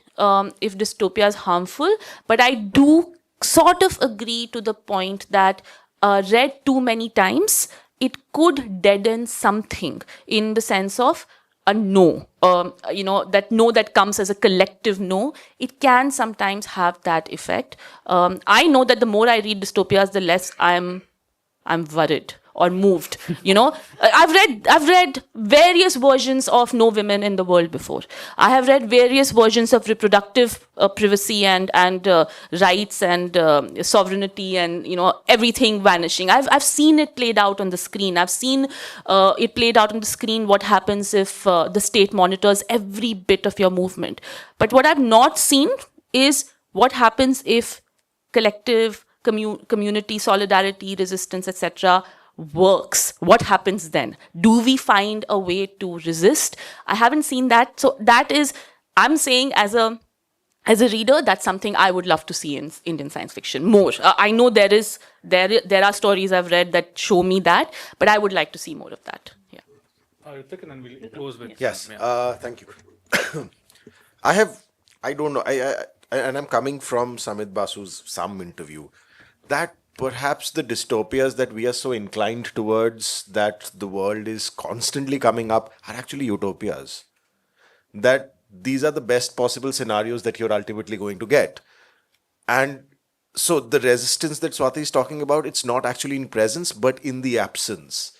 if dystopia is harmful, but I do sort of agree to the point that read too many times, it could deaden something in the sense of a no, that no that comes as a collective no. It can sometimes have that effect. I know that the more I read dystopias, the less I'm worried or moved. I've read various versions of no women in the world before. I have read various versions of reproductive privacy and rights and sovereignty and everything vanishing. I've seen it played out on the screen. I've seen it played out on the screen. What happens if the state monitors every bit of your movement? But what I've not seen is what happens if collective community solidarity, resistance, etc. works. What happens then? Do we find a way to resist? I haven't seen that. So that is, I'm saying as a reader, that's something I would love to see in Indian science fiction more. I know there are stories I've read that show me that, but I would like to see more of that. Yeah. Ritwick, and then we'll close with. Yes. Thank you. I don't know. And I'm coming from Samit Basu's some interview, that perhaps the dystopias that we are so inclined towards, that the world is constantly coming up, are actually utopias. That these are the best possible scenarios that you're ultimately going to get. And So the resistance that Swati is talking about, it's not actually in presence, but in the absence.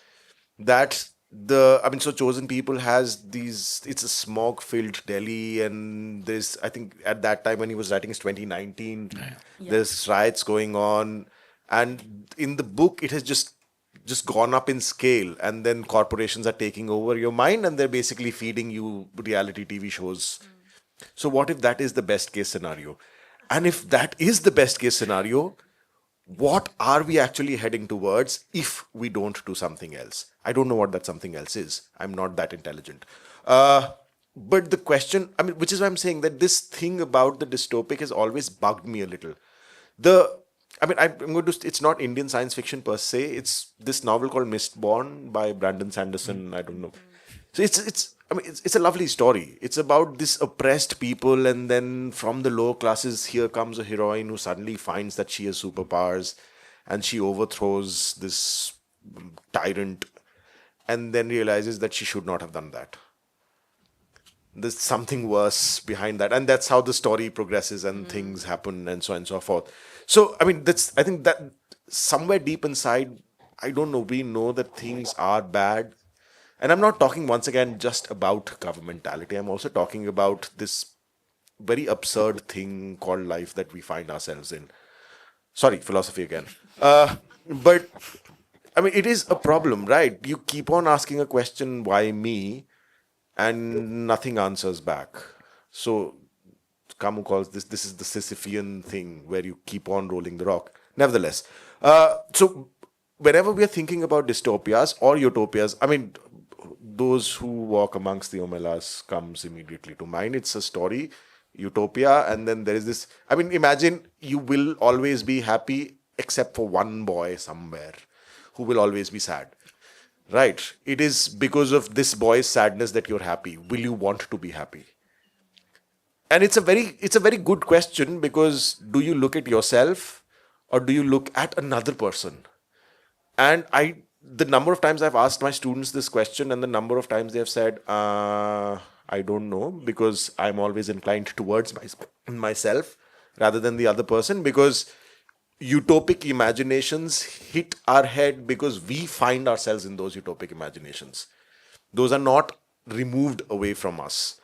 That so Chosen People has these, it's a smog-filled Delhi, and there's, I think at that time when he was writing, it's 2019, there's riots going on, and in the book, it has just gone up in scale, and then corporations are taking over your mind, and they're basically feeding you reality TV shows. So what if that is the best case scenario? And if that is the best case scenario, what are we actually heading towards if we don't do something else? I don't know what that something else is. I'm not that intelligent. But the question, which is why I'm saying that this thing about the dystopic has always bugged me a little. It's not Indian science fiction per se. It's this novel called Mistborn by Brandon Sanderson. I don't know. So it's a lovely story. It's about this oppressed people, and then from the lower classes, here comes a heroine who suddenly finds that she has superpowers, and she overthrows this tyrant, and then realizes that she should not have done that. There's something worse behind that, and that's how the story progresses, and things happen, and so on and so forth. So I think that somewhere deep inside, I don't know, we know that things are bad. And I'm not talking once again just about governmentality. I'm also talking about this very absurd thing called life that we find ourselves in. Sorry, philosophy again. But it is a problem, right? You keep on asking a question, why me? And nothing answers back. So Camus calls this is the Sisyphean thing where you keep on rolling the rock. Nevertheless, so whenever we are thinking about dystopias or utopias, those who walk amongst the Omelas comes immediately to mind. It's a story, utopia, and then there is this. Imagine you will always be happy except for one boy somewhere who will always be sad. Right? It is because of this boy's sadness that you're happy. Will you want to be happy? And it's a very good question, because do you look at yourself or do you look at another person? And the number of times I've asked my students this question, and the number of times they have said, I don't know, because I'm always inclined towards myself rather than the other person, because utopic imaginations hit our head because we find ourselves in those utopic imaginations. Those are not removed away from us.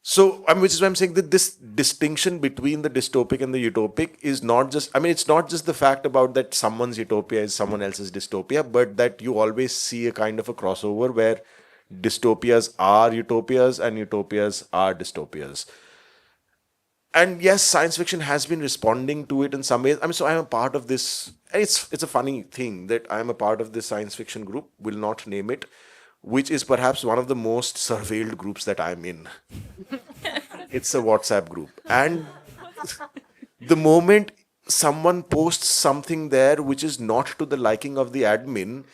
So, which is why I'm saying that this distinction between the dystopic and the utopic is not just, it's not just the fact about that someone's utopia is someone else's dystopia, but that you always see a kind of a crossover where dystopias are utopias and utopias are dystopias. And yes, science fiction has been responding to it in some ways. So I'm a part of this, and it's a funny thing that I'm a part of this science fiction group, will not name it, which is perhaps one of the most surveilled groups that I'm in. It's a WhatsApp group. And the moment someone posts something there which is not to the liking of the admin,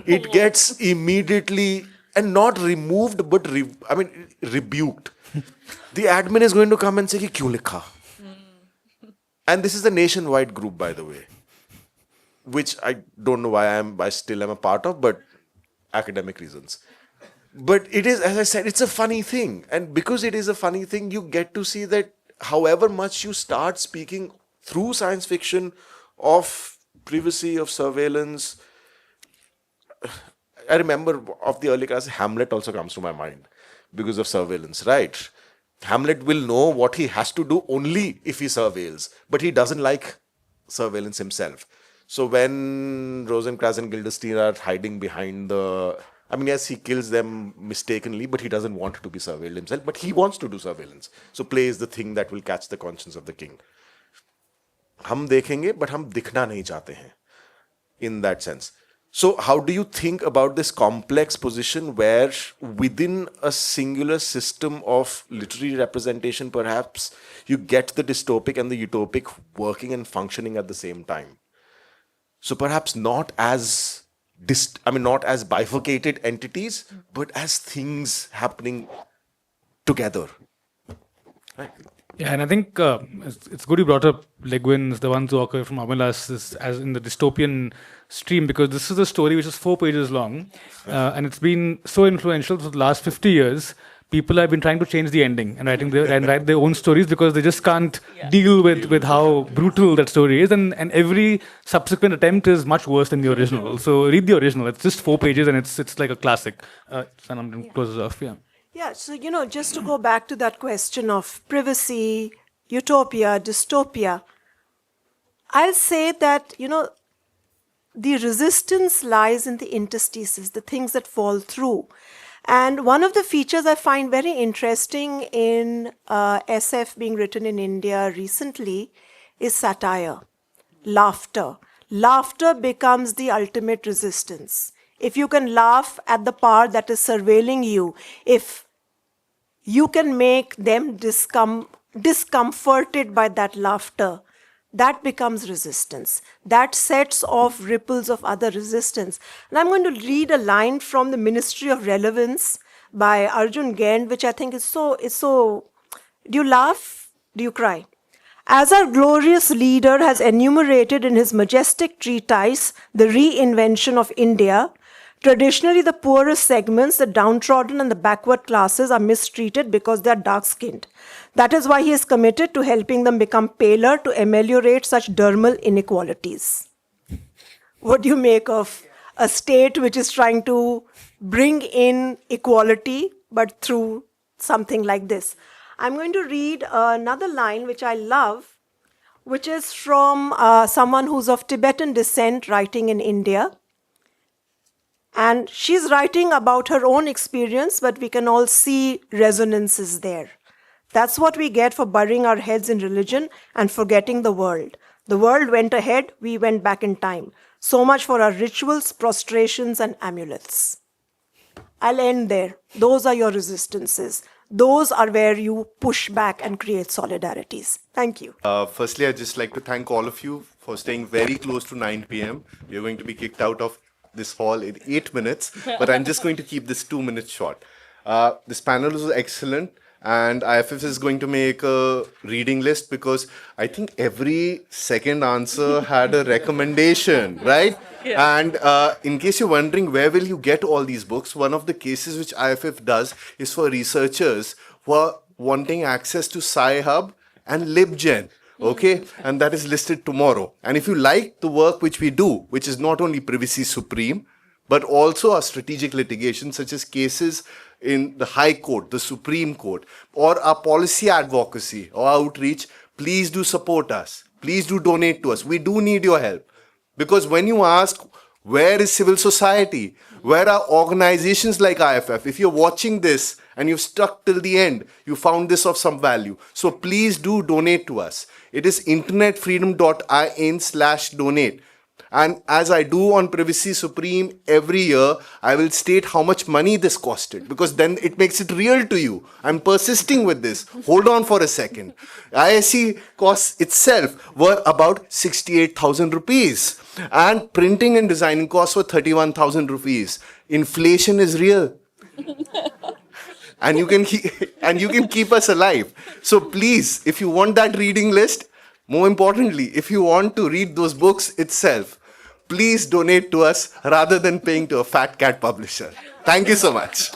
it gets immediately, and not removed, but rebuked. The admin is going to come and say, "Ki kyun likha?" And this is a nationwide group, by the way, which I don't know why I still am a part of, but academic reasons. But it is, as I said, it's a funny thing. And because it is a funny thing, you get to see that however much you start speaking through science fiction of privacy, of surveillance, I remember of the early class, Hamlet also comes to my mind because of surveillance, right? Hamlet will know what he has to do only if he surveils, but he doesn't like surveillance himself. So when Rosencrantz and Guildenstern are hiding behind yes, he kills them mistakenly, but he doesn't want to be surveilled himself, but he wants to do surveillance. So play is the thing that will catch the conscience of the king. हम देखेंगे, but हम दिखना नहीं चाहते हैं, in that sense. So how do you think about this complex position where within a singular system of literary representation, perhaps, you get the dystopic and the utopic working and functioning at the same time? So perhaps not as bifurcated entities, but as things happening together. Right? Yeah, and I think it's good you brought up Le Guin's The Ones Who Walk Away from Amelas as in the dystopian stream, because this is a story which is 4 pages long, and it's been so influential for the last 50 years. people have been trying to change the ending and write their own stories because they just can't deal with how brutal that story is, and every subsequent attempt is much worse than the original. So read the original. It's just 4 pages and it's like a classic. Sanam closes off. Yeah. Yeah, so, just to go back to that question of privacy, utopia, dystopia, I'll say that, the resistance lies in the interstices, the things that fall through. And one of the features I find very interesting in SF being written in India recently is satire, laughter. Laughter becomes the ultimate resistance. If you can laugh at the power that is surveilling you, if you can make them discomforted by that laughter, that becomes resistance. That sets off ripples of other resistance. And I'm going to read a line from the Ministry of Relevance by Arjun Gend, which I think is so. Do you laugh? Do you cry? As our glorious leader has enumerated in his majestic treatise, The Reinvention of India, traditionally the poorest segments, the downtrodden and the backward classes are mistreated because they are dark-skinned. That is why he is committed to helping them become paler to ameliorate such dermal inequalities. What do you make of a state which is trying to bring in equality, but through something like this? I'm going to read another line which I love, which is from someone who's of Tibetan descent writing in India. And she's writing about her own experience, but we can all see resonances there. That's what we get for burying our heads in religion and forgetting the world. The world went ahead, we went back in time. So much for our rituals, prostrations, and amulets. I'll end there. Those are your resistances. Those are where you push back and create solidarities. Thank you. Firstly, I'd just like to thank all of you for staying very close to 9 p.m. We are going to be kicked out of this hall in 8 minutes, but I'm just going to keep this 2 minutes short. This panel was excellent, and IFF is going to make a reading list because I think every second answer had a recommendation, right? Yeah. And in case you're wondering where will you get all these books, one of the cases which IFF does is for researchers who are wanting access to Sci-Hub and LibGen. Okay, and that is listed tomorrow. And if you like the work which we do, which is not only Privacy Supreme, but also our strategic litigation, such as cases in the High Court, the Supreme Court, or our policy advocacy or outreach, please do support us. Please do donate to us. We do need your help. Because when you ask, where is civil society? Where are organizations like IFF? If you're watching this and you've stuck till the end, you found this of some value. So please do donate to us. It is internetfreedom.in/donate. And as I do on Privacy Supreme every year, I will state how much money this costed, because then it makes it real to you. I'm persisting with this. Hold on for a second. ISC costs itself were about 68,000 rupees. And printing and designing costs were 31,000 rupees. Inflation is real. And you can keep us alive. So please, if you want that reading list, more importantly, if you want to read those books itself, please donate to us rather than paying to a fat cat publisher. Thank you so much.